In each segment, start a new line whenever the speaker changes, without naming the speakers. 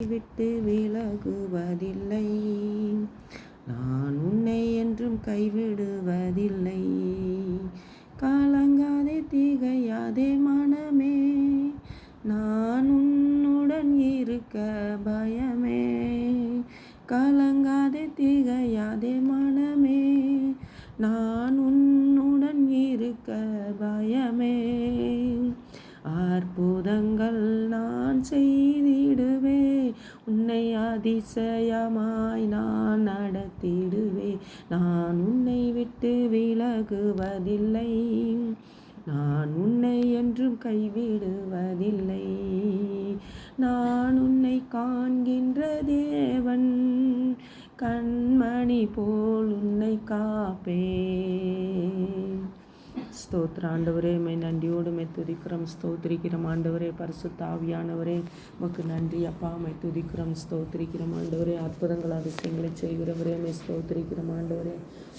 விட்டு விலகுவதில்லை. நான் உன்னை என்றும் கைவிடுவதில்லை. கலங்காதே திகையாதே மனமே, நான் உன்னுடன் இருக்க பயமே. கலங்காதே திகையாதே மனமே, நான் உன்னுடன் இருக்க பயமே. அற்புதங்கள் நான் செய்திடுவே, உன்னை அதிசயமாய் நான் நடத்திடுவே. நான் உன்னை விட்டு விலகுவதில்லை. நான் உன்னை என்றும் கைவிடுவதில்லை. நான் உன்னை காண்கின்ற தேவன், கண்மணி போல் உன்னை காப்பே. ஸ்தோத்திர ஆண்டவரே, மை நன்றியோடு மை துதிக்கிறோம் ஸ்தோத்திரிக்கிறோம் ஆண்டவரே. பரிசுத்த ஆவியானவரே, உமக்கு நன்றி அப்பா. மை துதிக்கிறோம் ஸ்தோத்திரிக்கிறோம் ஆண்டவரே. அற்புதங்கள் அதிசயங்களை செய்கிறவரே மை ஸ்தோத்திரிக்கிறோம் ஆண்டவரே.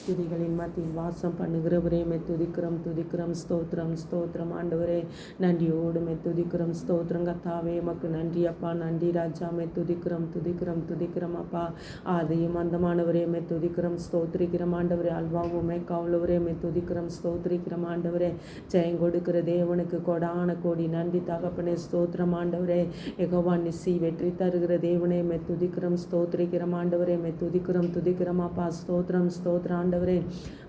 துதிகளின் மத்தியில் வாசம் பண்ணுகிறவரே மை துதிக்கிறோம் ஸ்தோத்திரம் ஸ்தோத்திரம் ஆண்டவரே. நன்றியோடு மை துதிக்கிறோம் ஸ்தோத்திரம் கர்த்தாவே. உமக்கு நன்றி அப்பா. நன்றி ராஜா. மை துதிக்கிறோம் அப்பா. ஆதியும் அந்தமானவரே மை துதிக்கிறோம் ஸ்தோத்திரிக்கிறோம் ஆண்டவரே. அல்வாவும் மேக்காவுள்ளவரே மை துதிக்கிறோம் ஸ்தோத்திரிக்கிறோம் ஆண்டவரே. ஜெயம் கொடுக்கிற தேவனுக்கு கொடான கோடி நன்றி தகப்பனே. ஸ்தோத்திரம் ஆண்டவரே. யெகோவா நிசி, வெற்றி தருகிற தேவனே மை துதிக்கிறோம் ஸ்தோத்திரிக்கிறோம் ஆண்டவரே. மை துதிக்கிறோம் அப்பா. ஸ்தோத்திரம் ஆண்டவரே.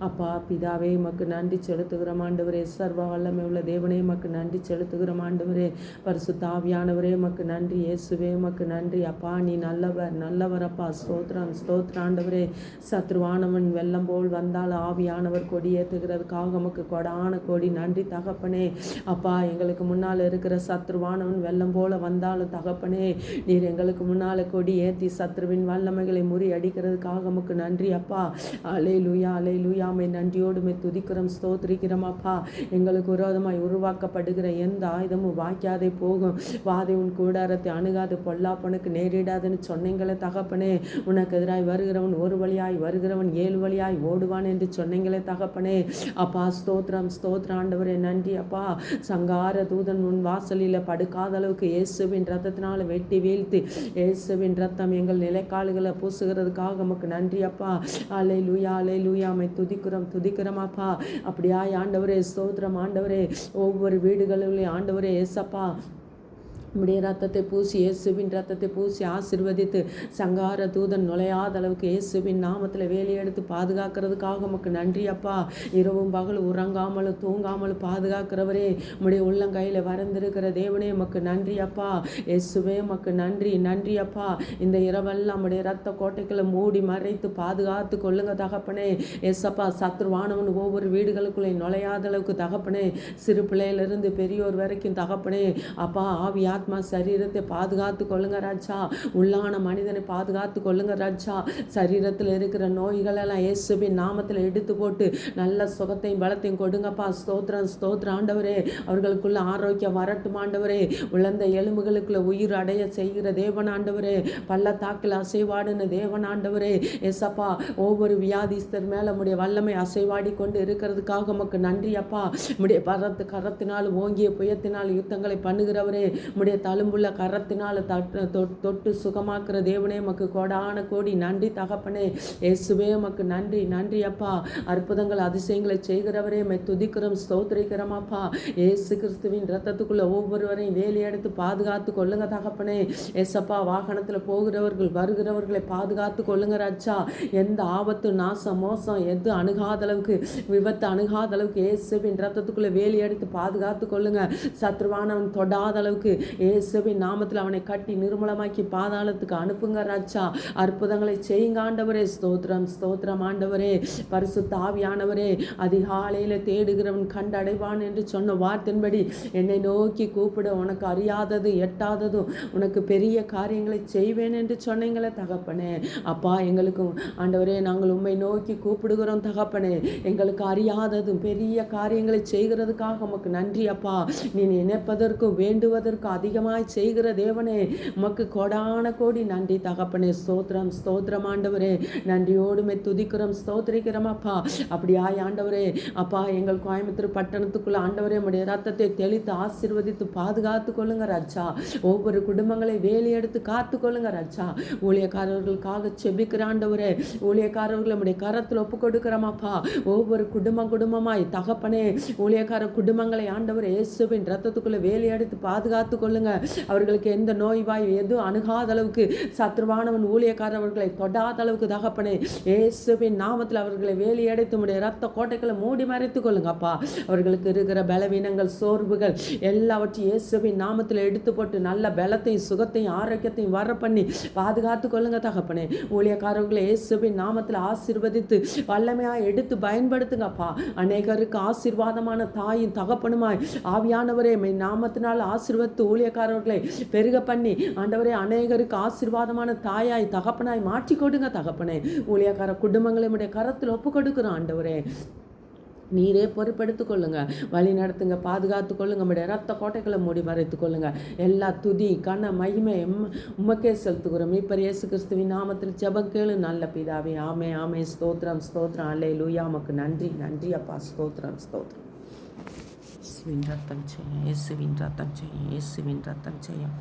அப்பா பிதாவே, உமக்கு நன்றி செலுத்துகிறோம் ஆண்டவரே. சர்வ வல்லமை உள்ள தேவனே, உமக்கு நன்றி செலுத்துகிறோம் ஆண்டவரே. பரிசுத்த ஆவியானவரே, உமக்கு நன்றி. இயேசுவே, உமக்கு நன்றி அப்பா. நீ நல்லவர் அப்பா. ஸ்தோத்திரம் ஆண்டவரே. சத்ருவானவன் வெள்ளம் போல் வந்தால் ஆவியானவர் கொடியேற்றுகிறதுக்காக உமக்கு கொடான கோடி நன்றி தகப்பனே. அப்பா, எங்களுக்கு முன்னால் இருக்கிற சத்ருவானவன் வெள்ளம் போல வந்தாலும் தகப்பனே, நீர் எங்களுக்கு முன்னால் கொடி ஏற்றி சத்ருவின் வல்லமைகளை முறியடிக்கிறதுக்காக உமக்கு நன்றி அப்பா. அல்லேலூயா அல்லேலூயா. மை நன்றியோடு மை துதிக்கிறோம் ஸ்தோத்திரிக்கிறோம் அப்பா. எங்களுக்கு விரோதமாய் உருவாக்கப்படுகிற எந்த ஆயுதமும் வாய்க்காதே போகும். வாதை உன் கூடாரத்தை அணுகாது, பொல்லாப்பனுக்கு நேரிடாதுன்னு சொன்னீங்களே தகப்பனே. உனக்கு எதிராய் வருகிறவன் ஒரு வழியாய் வருகிறவன் 7 வழியாய் ஓடுவான் என்று சொன்னீங்களே தகப்பனே. அப்பா ஸ்தோத்திரம் ஆண்டவரே. நன்றி அப்பா. சங்கார தூதன் உன் வாசலில் படுக்காத அளவுக்கு இயேசுவின் ரத்தத்தினால வெட்டி வீழ்த்து, இயேசுவின் ரத்தம் எங்கள் நிலைக்கால்களை பூசுகிறதுக்காக நமக்கு நன்றி அப்பா. அல்லேலூயா அல்லேலூயா. மை துதிக்கிறோம் அப்பா. அப்படியாய் ஆண்டவரே. ஸ்தோத்திரம் ஆண்டவரே. ஒவ்வொரு வீடுகளிலும் ஆண்டவரே ஏசப்பா உம்முடைய ரத்தத்தை பூசி, இயேசுவின் ரத்தத்தை பூசி ஆசீர்வதித்து, சங்கார தூதன் நுழையாத அளவுக்கு இயேசுவின் நாமத்தில் வேலையெடுத்து பாதுகாக்கிறதுக்காக உமக்கு நன்றி அப்பா. இரவும் பகல் உறங்காமலும் தூங்காமலும் பாதுகாக்கிறவரே, உம்முடைய உள்ளங்கையில் வரைந்திருக்கிற தேவனே உமக்கு நன்றி அப்பா. இயேசுவே உமக்கு நன்றி அப்பா. இந்த இரவெல்லாம் உம்முடைய ரத்த கோட்டைகளை மூடி மறைத்து பாதுகாத்து கொள்ளுங்க தகப்பனே. ஏசப்பா, சத்ருவானவன் ஒவ்வொரு வீடுகளுக்குள்ளே நுழையாத அளவுக்கு தகப்பனே. சிறு பிள்ளையிலிருந்து பெரியோர் வரைக்கும் தகப்பனே அப்பா. ஆவியா ஆத்மா சரீரத்தை பாதுகாத்து கொள்ளுங்க ராஜா. உள்ளான மனிதனை பாதுகாத்து கொள்ளுங்க ராஜா. சரீரத்தில் இருக்கிற நோய்களெல்லாம் இயேசுவின் நாமத்தில் எடுத்து போட்டு நல்ல சுகத்தையும் பலத்தையும் கொடுங்கப்பா. ஸ்தோத்திரம் ஆண்டவரே. அவர்களுக்குள்ள ஆரோக்கியம் வரட்டும் ஆண்டவரே. உழந்த எலும்புகளுக்குள்ள உயிர் அடைய செய்கிற தேவன் ஆண்டவரே. பள்ளத்தாக்கில் அசைவாடுன தேவன் ஆண்டவரே. எசப்பா, ஒவ்வொரு வியாதிஸ்தர் மேல உம்முடைய வல்லமை அசைவாடி கொண்டு இருக்கிறதுக்காக உமக்கு நன்றி அப்பா. உம்முடைய கரத்தினால் ஓங்கிய புயத்தினால் யுத்தங்களை பண்ணுகிறவரே, உம்முடைய தழும்புள்ள கரத்தினால் தொட்டு சுகமாக்குற தேவனே உமக்கு கோடான கோடி நன்றி தகப்பனே. இயேசுவே உமக்கு நன்றி அப்பா. அற்புதங்கள் அதிசயங்களை செய்கிறவரே மை துதிக்கிறோம் ஸ்தோத்திரிக்கிறோம் அப்பா. இயேசு கிறிஸ்துவின் ரத்தத்துக்குள்ள ஒவ்வொருவரையும் வேலையெடுத்து பாதுகாத்து கொள்ளுங்க தகப்பனே. ஏசப்பா, வாகனத்தில் போகிறவர்கள் வருகிறவர்களை பாதுகாத்து கொள்ளுங்க ராஜா. எந்த ஆபத்து நாசம் மோசம் எது அணுகாத அளவுக்கு, விபத்து அணுகாத அளவுக்கு இயேசுவின் ரத்தத்துக்குள்ள வேலையெடுத்து பாதுகாத்து கொள்ளுங்க. சத்ருவானவன் தொடாத அளவுக்கு இயேசுவின் நாமத்தில் அவனை கட்டி நிர்மூலமாக்கி பாதாளத்துக்கு அனுப்புங்க ராஜா. அற்புதங்களை செய்யுங்க ஆண்டவரே. ஸ்தோத்திரம் ஆண்டவரே. பரிசுத்த ஆவியானவரே, அதிகாலையில் தேடுகிறவன் கண்டடைவான் என்று சொன்ன வார்த்தையின்படி என்னை நோக்கி கூப்பிட, உனக்கு அறியாதது எட்டாததும் உனக்கு பெரிய காரியங்களை செய்வேன் என்று சொன்னீங்களே தகப்பனே. அப்பா, எங்களுக்கு ஆண்டவரே நாங்கள் உம்மை நோக்கி கூப்பிடுகிறோம் தகப்பனே. எங்களுக்கு அறியாததும் பெரிய காரியங்களை செய்கிறதுக்காக உமக்கு நன்றி அப்பா. நீ நினைப்பதற்கும் வேண்டுவதற்கும் அதிகமாய் செய்கிற தேவனே, உமக்கு கோடான கோடி நன்றி தகப்பனே. ஸ்தோத்திரம் ஸ்தோத்திரம் ஆண்டவரே. நன்றியோடுமே துதிக்கிறோம் ஸ்தோத்திரிக்கிறோம் அப்பா. அப்படியாய் ஆண்டவரே அப்பா, எங்கள் கோயம்புத்தூர் பட்டணத்துக்குள்ள ஆண்டவரே உம்முடைய ரத்தத்தை தெளித்து ஆசீர்வதித்து பாதுகாத்து கொள்ளுங்க ராஜா. ஒவ்வொரு குடும்பங்களை வேலி எடுத்து காத்து கொள்ளுங்க ராஜா. ஊழியக்காரர்களுக்காக செபிக்கிற ஆண்டவரே, ஊழியக்காரர்கள் நம்முடைய கரத்தில் ஒப்பு கொடுக்கிறோமாப்பா. ஒவ்வொரு குடும்பமாய் தகப்பனே, ஊழியக்கார குடும்பங்களை ஆண்டவர் இயேசுவின் ரத்தத்துக்குள்ள வேலி எடுத்து பாதுகாத்து கொள்ளுங்க. அவர்களுக்கு எந்த நோய் வாய் எதுவும் அணுகாத அளவுக்கு, சத்ருவானவன் ஊழியக்காரர்களை தொடாத அளவுக்கு தகப்பனே இயேசுவின் நாமத்தில் அவர்களை வேலி அடைத்து உம்முடைய ரத்த கோட்டைகளை மூடி மறைத்து கொள்ளுங்கப்பா. அவர்களுக்கு இருக்கிற பலவீனங்கள் சோர்வுகள் எல்லாவற்றையும் இயேசுவின் நாமத்தில் எடுத்து போட்டு நல்ல பலத்தையும் சுகத்தையும் ஆரோக்கியத்தையும் வர பண்ணி பாதுகாத்து கொள்ளுங்க தகப்பனே. ஊழியக்காரர்களை இயேசுவின் நாமத்தில் ஆசீர்வதித்து வல்லமையாக எடுத்து பயன்படுத்துங்கப்பா. அநேகருக்கு ஆசீர்வாதமான தாயும் தகப்பனுமாய் ஆவியானவரே நாமத்தினால் ஆசீர்வதித்து ஊழியக்காரர்களை பெருக பண்ணி ஆண்டவரே அநேகருக்கு ஆசீர்வாதமான தாயாய் தகப்பனாய் மாற்றி கொடுங்க தகப்பனே. ஊழியக்கார குடும்பங்களை உம்முடைய கரத்தில் ஒப்பு கொடுக்கிறோம் ஆண்டவரே. நீரே பொறுப்பெடுத்து கொள்ளுங்க, வழி நடத்துங்க, பாதுகாத்து கொள்ளுங்க. நம்முடைய ரத்த கோட்டைகளை மூடி மறைத்து கொள்ளுங்க. எல்லா துதி கன மகிமை உமக்கே செலுத்துகிறோம். இப்ப இயேசு கிறிஸ்துவின் நாமத்தில் ஜெபம் கேளு நல்ல பிதாவே. ஆமே ஆமே. ஸ்தோத்திரம் ஸ்தோத்திரம். அல்லேலூயா. உமக்கு நன்றி நன்றி அப்பா. ஸ்தோத்திரம் ஸ்தோத்திரம். இயேசுவின் ரத்தம் செய்யும், இயேசுவின் ரத்தம் செய்யும், இயேசுவின் ரத்தம் செய்யும்.